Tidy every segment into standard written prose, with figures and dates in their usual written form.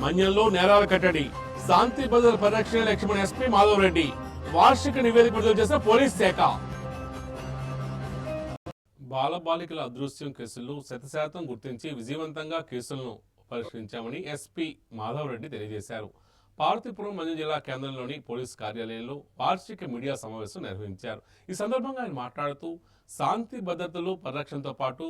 మన్యంలో నేరాల కట్టడి, శాంతి భద్రతల పరిరక్షణ లక్ష్మణ్ ఎస్పీ మాధవ్ రెడ్డి వార్షిక నివేదిక విడుదల చేసిన పోలీస్ శాఖ. బాలబాలికల అదృశ్యం కేసుల్లో 100% గుర్తించి విజయవంతంగా కేసులను పరిష్కరించామని ఎస్పీ మాధవ్ రెడ్డి తెలియజేశారు. పార్వతీపురం మంజం జిల్లా కేంద్రంలోని పోలీసు కార్యాలయంలో వార్షిక మీడియా సమావేశం నిర్వహించారు. ఈ సందర్భంగా ఆయన మాట్లాడుతూ శాంతి భద్రతలు పరిరక్షణతో పాటు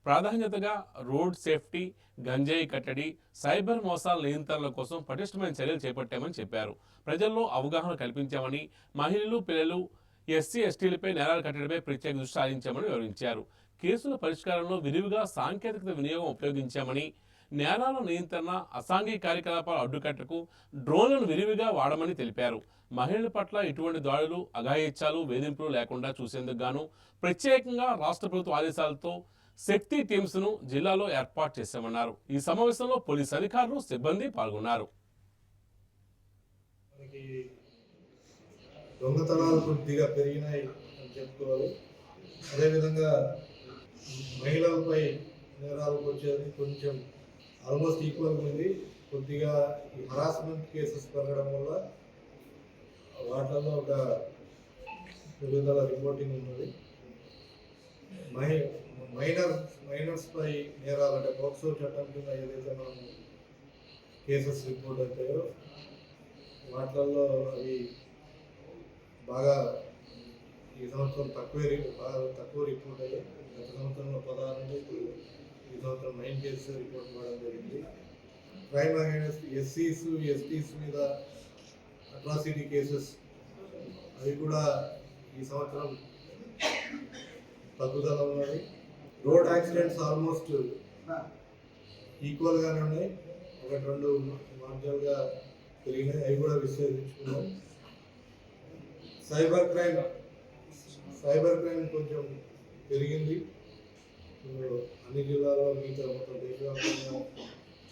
ప్రాధాన్యతగా రోడ్ సేఫ్టీ, గంజాయి కట్టడి, సైబర్ మోసాల నియంత్రణల కోసం పటిష్టమైన చర్యలు చేపట్టామని చెప్పారు. ప్రజల్లో అవగాహన కల్పించామని, మహిళలు, పిల్లలు, ఎస్సీ ఎస్టీలపై నేరాలు కట్టడిపై ప్రత్యేక దృష్టి సారించామని వివరించారు. కేసుల పరిష్కారంలో విరివిగా సాంకేతికత వినియోగం ఉపయోగించామని, నేరాల నియంత్రణ, అసాంఘిక కార్యకలాపాల అడ్డుకట్టకు డ్రోన్లను విరివిగా వాడమని తెలిపారు. మహిళల పట్ల ఎటువంటి దాడులు, అఘాయిత్యాలు, వేధింపులు లేకుండా చూసేందుకు గాను ప్రత్యేకంగా రాష్ట్ర ప్రభుత్వ ఆదేశాలతో శక్తి టీమ్స్ ను జిల్లాలో ఏర్పాటు చేశామన్నారు. ఈ సమావేశంలో పోలీసు అధికారులు, సిబ్బంది పాల్గొన్నారు. దొంగతనాలు కొద్దిగా పెరిగినాయి అని చెప్పుకోవాలి. అదేవిధంగా మహిళలపై నేరాలకు వచ్చేది కొంచెం ఆల్మోస్ట్ ఈక్వల్గా ఉంది. కొద్దిగా ఈ హరాస్మెంట్ కేసెస్ పెరగడం వల్ల వాటిల్లో ఒక పెరుగుదల రిపోర్టింగ్ ఉన్నది. మైనర్స్ పై నేరాలు అంటే పోక్సో చట్టం కింద ఏదైతే మనం కేసెస్ రిపోర్ట్ అవుతాయో వాటిల్లో అవి బాగా ఈ సంవత్సరం తక్కువ రిపోర్ట్ అయ్యాయి. గత సంవత్సరంలో 16 నుండి ఈ సంవత్సరం 9 కేసెస్ రిపోర్ట్ ఇవ్వడం జరిగింది. క్రైమ్ అగైనెస్ట్ ఎస్సీస్, ఎస్టీస్ మీద అట్రాసిటీ కేసెస్ అవి కూడా ఈ సంవత్సరం తగ్గుదల ఉన్నది. రోడ్ యాక్సిడెంట్స్ ఆల్మోస్ట్ ఈక్వల్గానే ఉన్నాయి. 1-2 మార్గాలుగా పెరిగినాయి, అవి కూడా విశ్లేషించుకున్నాం. సైబర్ క్రైమ్ కొంచెం పెరిగింది. అన్ని జిల్లాల్లో మిగతా మొత్తం దేశవ్యాప్తంగా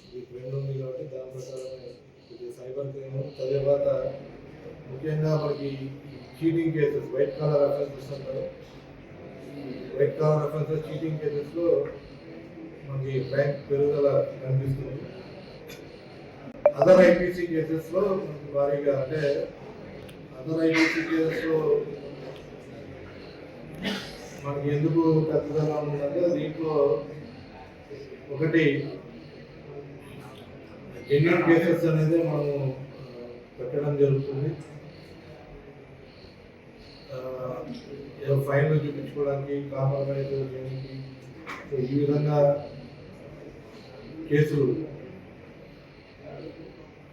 ఇది ట్రెండ్ ఉంది కాబట్టి దాని ప్రకారమే సైబర్ క్రైమ్. తర్వాత ముఖ్యంగా మనకి cheating cases, white collar offences అంటారు. వైట్ కాలర్ అఫెన్సెస్, చీటింగ్ కేసెస్లో మనకి బ్యాంక్ పెరుగుదల కనిపిస్తుంది. అదర్ ఐపీసీ కేసెస్లో మనకి భారీగా అంటే అదర్ ఐపీసీ కేసెస్లో మనకి ఎందుకు తగ్గుదల ఉందంటే దీంట్లో ఒకటి జెన్యూన్ కేసెస్ అనేది మనము పెట్టడం జరుగుతుంది. ఫైన్లు చూపించుకోవడానికి, కాంప్రమైజ్ చేయడానికి ఈ విధంగా కేసులు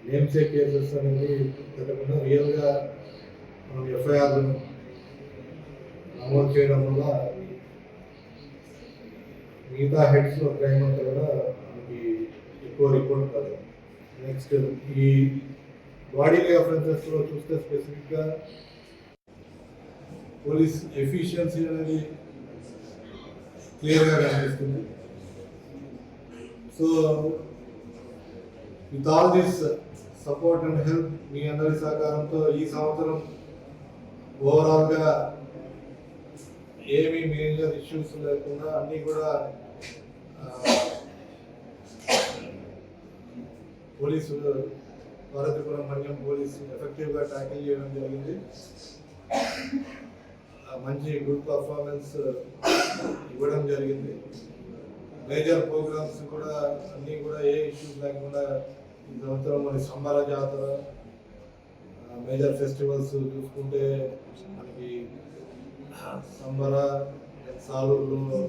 నేమ్సేక్ కేసెస్ అనేది పెట్టకుండా రియల్గా మనం ఎఫ్ఐఆర్లను నమోదు చేయడం వల్ల మిగతా హెడ్స్లో క్రైమ్ అంతా కూడా మనకి ఎక్కువ రిపోర్ట్ కాదు. నెక్స్ట్ ఈ బాడీలీ అఫెన్సెస్లో చూస్తే స్పెసిఫిక్గా పోలీస్ ఎఫిషియన్సీ అనేది క్లియర్గా కనిపిస్తుంది. So with all this support and help me అందరి సహకారంతో ఈ సంవత్సరం ఓవరాల్గా ఏమీ మేజర్ ఇష్యూస్ లేకుండా అన్నీ కూడా పోలీసు పార్వతీపురం మండలం పోలీసు ఎఫెక్టివ్గా ట్యాకిల్ చేయడం జరిగింది. మంచి గుడ్ పర్ఫార్మెన్స్ ఇవ్వడం జరిగింది. మేజర్ ప్రోగ్రామ్స్ కూడా అన్నీ కూడా ఏ ఇష్యూస్ లేకుండా ఈ సంవత్సరం మన సంబర జాతర, మేజర్ ఫెస్టివల్స్ చూసుకుంటే మనకి సంబర, సాలూరులో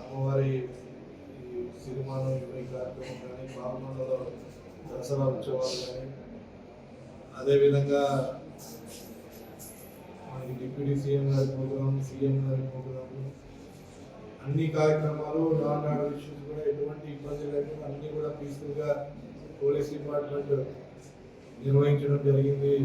అమ్మవారి సిరిమానం ఈ కార్యక్రమం కానీ, పాల్గొండలో దసరా ఉత్సవాలు కానీ, అదేవిధంగా మనకి డిప్యూటీ సీఎం గారి ప్రోగ్రాం, సీఎం గారి ప్రోగ్రాము, అన్ని కార్యక్రమాలు నాన్ ఆర్డర్ ఇష్యూస్ కూడా ఎటువంటి ఇబ్బంది లేకుండా అన్నీ కూడా పీస్ఫుల్గా పోలీస్ డిపార్ట్మెంట్ నిర్వహించడం జరిగింది.